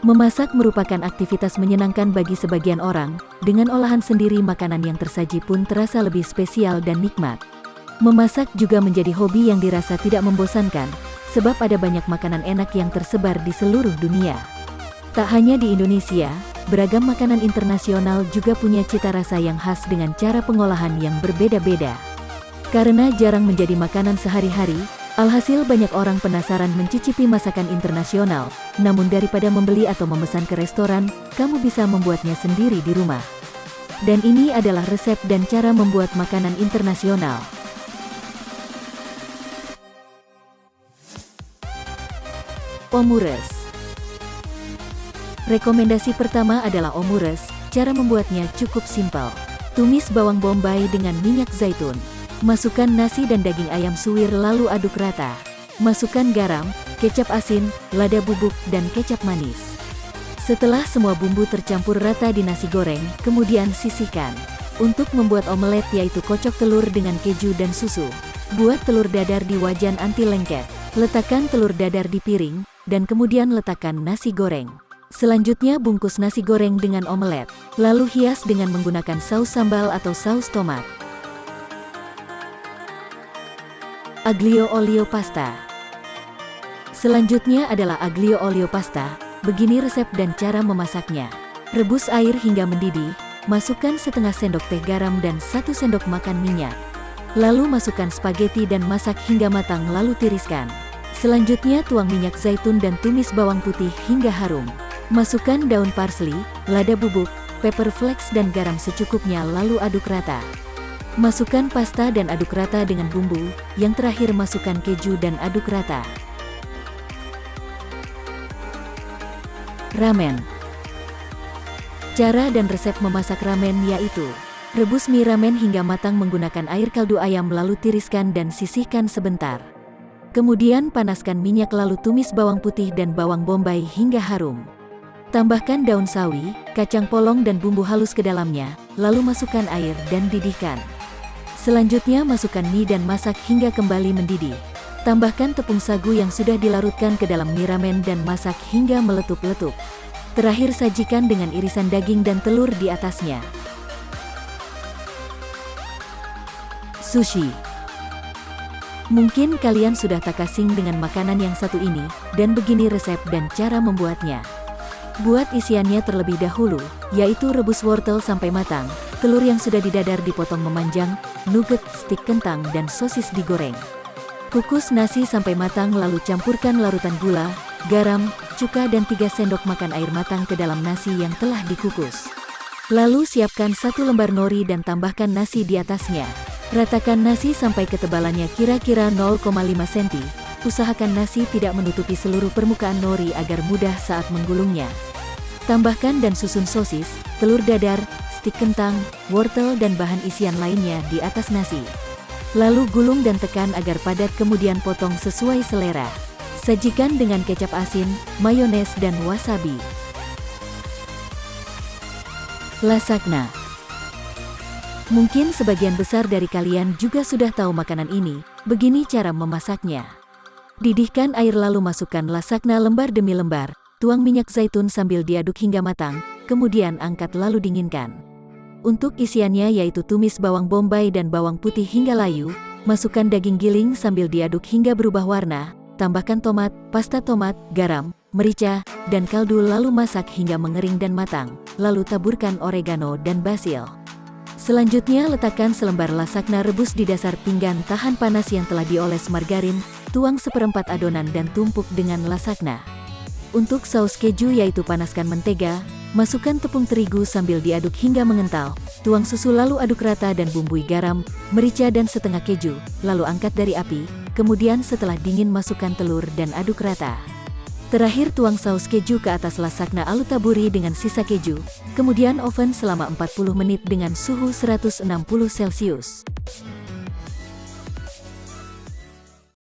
Memasak merupakan aktivitas menyenangkan bagi sebagian orang, dengan olahan sendiri makanan yang tersaji pun terasa lebih spesial dan nikmat. Memasak juga menjadi hobi yang dirasa tidak membosankan, sebab ada banyak makanan enak yang tersebar di seluruh dunia. Tak hanya di Indonesia, beragam makanan internasional juga punya cita rasa yang khas dengan cara pengolahan yang berbeda-beda. Karena jarang menjadi makanan sehari-hari, alhasil banyak orang penasaran mencicipi masakan internasional, namun daripada membeli atau memesan ke restoran, kamu bisa membuatnya sendiri di rumah. Dan ini adalah resep dan cara membuat makanan internasional. Omures. Rekomendasi pertama adalah omures. Cara membuatnya cukup simpel. Tumis bawang bombay dengan minyak zaitun. Masukkan nasi dan daging ayam suwir lalu aduk rata. Masukkan garam, kecap asin, lada bubuk, dan kecap manis. Setelah semua bumbu tercampur rata di nasi goreng, kemudian sisihkan. Untuk membuat omelet yaitu kocok telur dengan keju dan susu. Buat telur dadar di wajan anti lengket. Letakkan telur dadar di piring, dan kemudian letakkan nasi goreng. Selanjutnya bungkus nasi goreng dengan omelet. Lalu hias dengan menggunakan saus sambal atau saus tomat. Aglio olio pasta. Selanjutnya adalah aglio olio pasta. Begini resep dan cara memasaknya. Rebus air hingga mendidih, masukkan setengah sendok teh garam dan 1 sendok makan minyak. Lalu masukkan spaghetti dan masak hingga matang lalu tiriskan. Selanjutnya tuang minyak zaitun dan tumis bawang putih hingga harum. Masukkan daun parsley, lada bubuk, pepper flakes dan garam secukupnya lalu aduk rata. Masukkan pasta dan aduk rata dengan bumbu, yang terakhir masukkan keju dan aduk rata. Ramen. Cara dan resep memasak ramen yaitu: rebus mie ramen hingga matang menggunakan air kaldu ayam lalu tiriskan dan sisihkan sebentar. Kemudian panaskan minyak lalu tumis bawang putih dan bawang bombay hingga harum. Tambahkan daun sawi, kacang polong dan bumbu halus ke dalamnya, lalu masukkan air dan didihkan. Selanjutnya masukkan mie dan masak hingga kembali mendidih. Tambahkan tepung sagu yang sudah dilarutkan ke dalam mie ramen dan masak hingga meletup-letup. Terakhir sajikan dengan irisan daging dan telur di atasnya. Sushi. Mungkin kalian sudah tak asing dengan makanan yang satu ini, dan begini resep dan cara membuatnya. Buat isiannya terlebih dahulu, yaitu rebus wortel sampai matang, telur yang sudah didadar dipotong memanjang, nugget, stik kentang dan sosis digoreng. Kukus nasi sampai matang lalu campurkan larutan gula, garam, cuka dan 3 sendok makan air matang ke dalam nasi yang telah dikukus. Lalu siapkan 1 lembar nori dan tambahkan nasi di atasnya. Ratakan nasi sampai ketebalannya kira-kira 0,5 cm. Usahakan nasi tidak menutupi seluruh permukaan nori agar mudah saat menggulungnya. Tambahkan dan susun sosis, telur dadar, stik kentang, wortel dan bahan isian lainnya di atas nasi. Lalu gulung dan tekan agar padat kemudian potong sesuai selera. Sajikan dengan kecap asin, mayones dan wasabi. Lasagna. Mungkin sebagian besar dari kalian juga sudah tahu makanan ini. Begini cara memasaknya. Didihkan air lalu masukkan lasagna lembar demi lembar, tuang minyak zaitun sambil diaduk hingga matang, kemudian angkat lalu dinginkan. Untuk isiannya yaitu tumis bawang bombay dan bawang putih hingga layu, masukkan daging giling sambil diaduk hingga berubah warna, tambahkan tomat, pasta tomat, garam, merica, dan kaldu lalu masak hingga mengering dan matang, lalu taburkan oregano dan basil. Selanjutnya letakkan selembar lasagna rebus di dasar pinggan tahan panas yang telah dioles margarin, tuang seperempat adonan dan tumpuk dengan lasagna. Untuk saus keju yaitu panaskan mentega, masukkan tepung terigu sambil diaduk hingga mengental, tuang susu lalu aduk rata dan bumbui garam, merica dan setengah keju, lalu angkat dari api, kemudian setelah dingin masukkan telur dan aduk rata. Terakhir tuang saus keju ke atas lasagna lalu taburi dengan sisa keju, kemudian oven selama 40 menit dengan suhu 160 Celcius.